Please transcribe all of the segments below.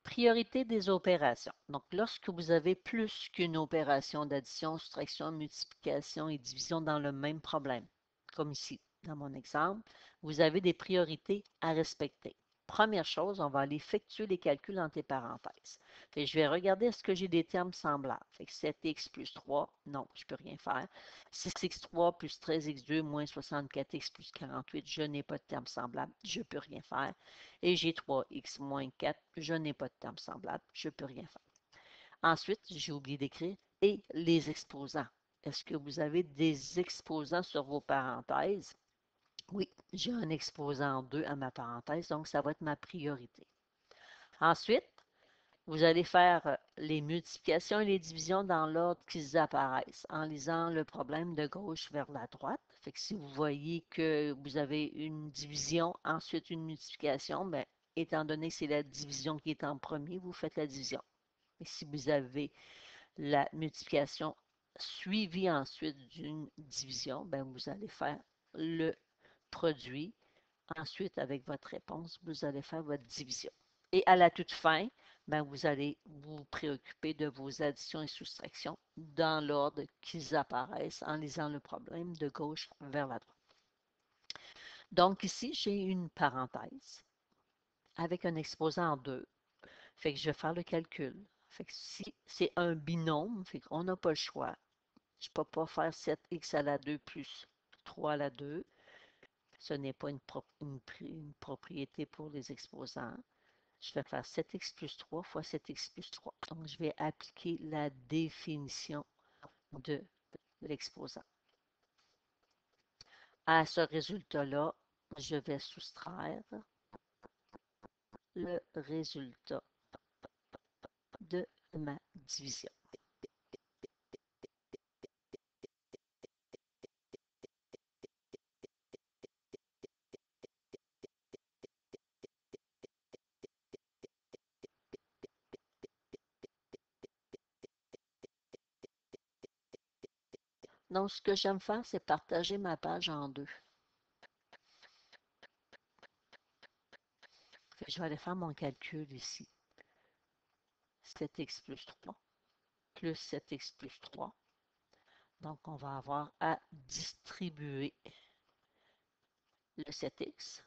Priorité des opérations. Donc, lorsque vous avez plus qu'une opération d'addition, soustraction, multiplication et division dans le même problème, comme ici, dans mon exemple, vous avez des priorités à respecter. Première chose, on va aller effectuer les calculs entre les parenthèses. Fait que je vais regarder est-ce que j'ai des termes semblables. Fait que 7x plus 3, non, je ne peux rien faire. 6x3 plus 13x2 moins 64x plus 48, je n'ai pas de termes semblables, je ne peux rien faire. Et j'ai 3x moins 4, je n'ai pas de termes semblables, je ne peux rien faire. Ensuite, j'ai oublié d'écrire et les exposants. Est-ce que vous avez des exposants sur vos parenthèses? Oui, j'ai un exposant 2 à ma parenthèse, donc ça va être ma priorité. Ensuite, vous allez faire les multiplications et les divisions dans l'ordre qu'ils apparaissent, en lisant le problème de gauche vers la droite. Fait que si vous voyez que vous avez une division, ensuite une multiplication, bien, étant donné que c'est la division qui est en premier, vous faites la division. Et si vous avez la multiplication suivie ensuite d'une division, bien, vous allez faire le produit. Ensuite, avec votre réponse, vous allez faire votre division. Et à la toute fin, ben, vous allez vous préoccuper de vos additions et soustractions dans l'ordre qu'ils apparaissent en lisant le problème de gauche vers la droite. Donc ici, j'ai une parenthèse avec un exposant en 2. Fait que je vais faire le calcul. Fait que si c'est un binôme, fait qu'on n'a pas le choix. Je ne peux pas faire 7x à la 2 plus 3 à la 2. Ce n'est pas une propriété pour les exposants. Je vais faire 7x plus 3 fois 7x plus 3. Donc, je vais appliquer la définition de l'exposant. À ce résultat-là, je vais soustraire le résultat de ma division. Donc, ce que j'aime faire, c'est partager ma page en deux. Je vais aller faire mon calcul ici. 7x plus 3 plus 7x plus 3. Donc, on va avoir à distribuer le 7x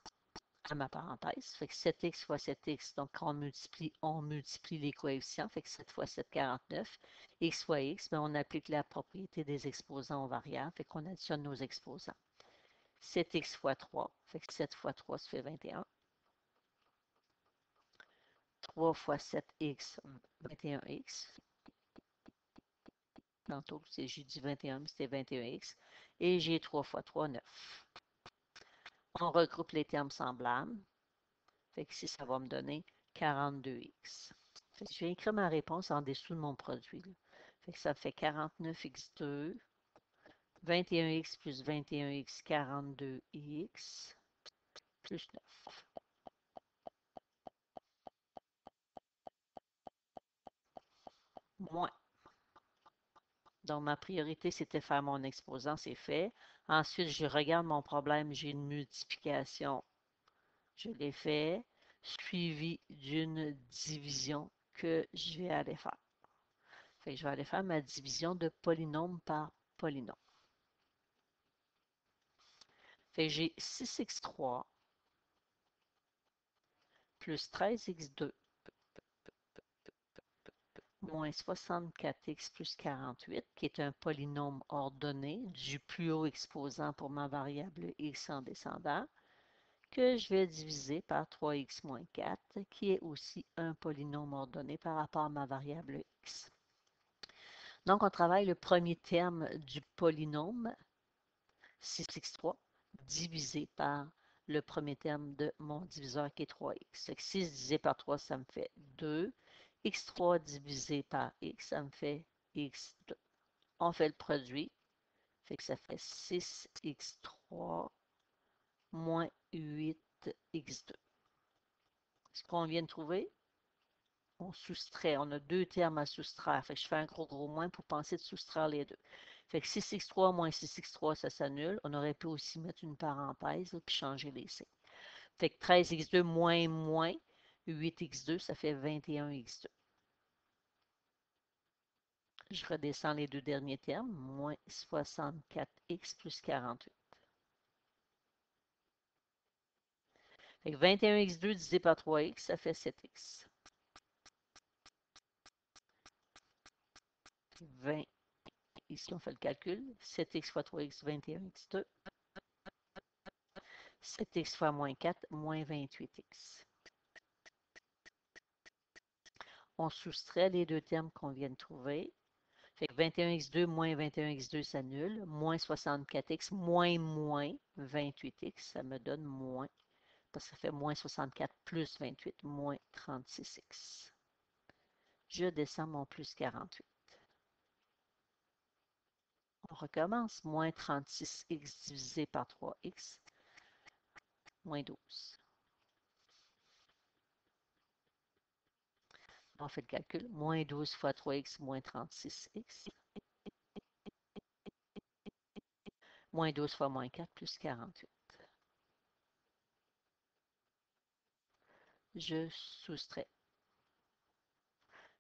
à ma parenthèse. Fait que 7x fois 7x, donc quand on multiplie les coefficients. Fait que 7 fois 7, 49. X fois x, bien, on applique la propriété des exposants aux variables. Fait qu'on additionne nos exposants. 7x fois 3, fait que 7 fois 3, ça fait 21. 3 fois 7x, 21x. Tantôt, j'ai dit 21, mais c'était 21x. Et j'ai 3 fois 3, 9. On regroupe les termes semblables. Fait que ici, ça va me donner 42x. Fait que je vais écrire ma réponse en dessous de mon produit. Là. Fait que ça fait 49x2, 21x plus 21x, 42x, plus 9. Moins. Donc, ma priorité, c'était faire mon exposant, c'est fait. Ensuite, je regarde mon problème, j'ai une multiplication, je l'ai fait, suivi d'une division que je vais aller faire. Fait que je vais aller faire ma division de polynôme par polynôme. Fait que j'ai 6x3 plus 13x2 moins 64x plus 48, qui est un polynôme ordonné du plus haut exposant pour ma variable x en descendant, que je vais diviser par 3x moins 4, qui est aussi un polynôme ordonné par rapport à ma variable x. Donc, on travaille le premier terme du polynôme, 6x3, divisé par le premier terme de mon diviseur qui est 3x. Fait que 6 divisé par 3, ça me fait 2. x3 divisé par x, ça me fait x2. On fait le produit. Fait que ça fait 6x3 moins 8x2. Ce qu'on vient de trouver, on soustrait. On a deux termes à soustraire. Fait que je fais un gros moins pour penser de soustraire les deux. Fait que 6x3 moins 6x3, ça s'annule. On aurait pu aussi mettre une parenthèse puis changer les signes. Fait que 13x2 moins moins, 8x2, ça fait 21x2. Je redescends les deux derniers termes, moins 64x plus 48. Fait que 21x2 divisé par 3x, ça fait 7x. 20, ici on fait le calcul, 7x fois 3x, 21x2. 7x fois moins 4, moins 28x. On soustrait les deux termes qu'on vient de trouver. Fait que 21x2 moins 21x2 s'annule. Moins 64x moins 28x, ça me donne moins. Parce que ça fait moins 64 plus 28, moins 36x. Je descends mon plus 48. On recommence. Moins 36x divisé par 3x, moins 12. On fait le calcul. Moins 12 fois 3x, moins 36x. Moins 12 fois moins 4, plus 48. Je soustrais.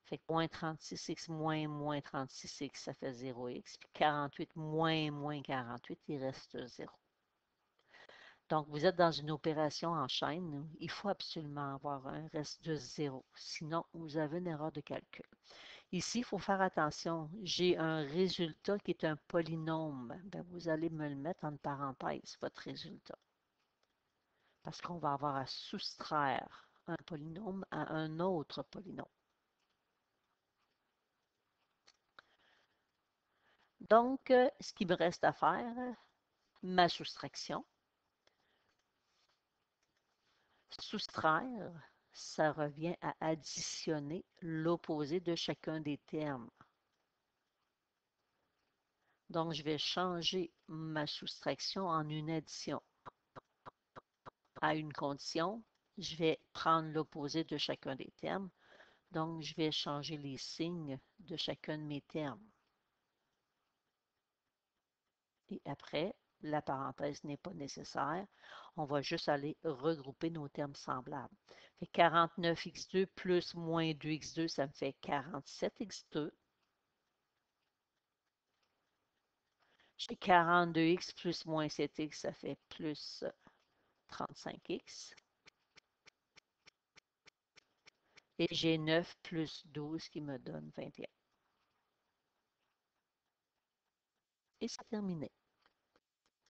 Fait que moins 36x moins 36x, ça fait 0x. Puis 48 moins 48, il reste 0. Donc, vous êtes dans une opération en chaîne. Il faut absolument avoir un reste de 0. Sinon, vous avez une erreur de calcul. Ici, il faut faire attention. J'ai un résultat qui est un polynôme. Ben, vous allez me le mettre en parenthèse, votre résultat. Parce qu'on va avoir à soustraire un polynôme à un autre polynôme. Donc, ce qui me reste à faire, ma soustraction. Soustraire, ça revient à additionner l'opposé de chacun des termes. Donc, je vais changer ma soustraction en une addition. À une condition, je vais prendre l'opposé de chacun des termes. Donc, je vais changer les signes de chacun de mes termes. Et après, la parenthèse n'est pas nécessaire. On va juste aller regrouper nos termes semblables. Fait 49x2 plus moins 2x2, ça me fait 47x2. J'ai 42x plus moins 7x, ça fait plus 35x. Et j'ai 9 plus 12 qui me donne 21. Et c'est terminé.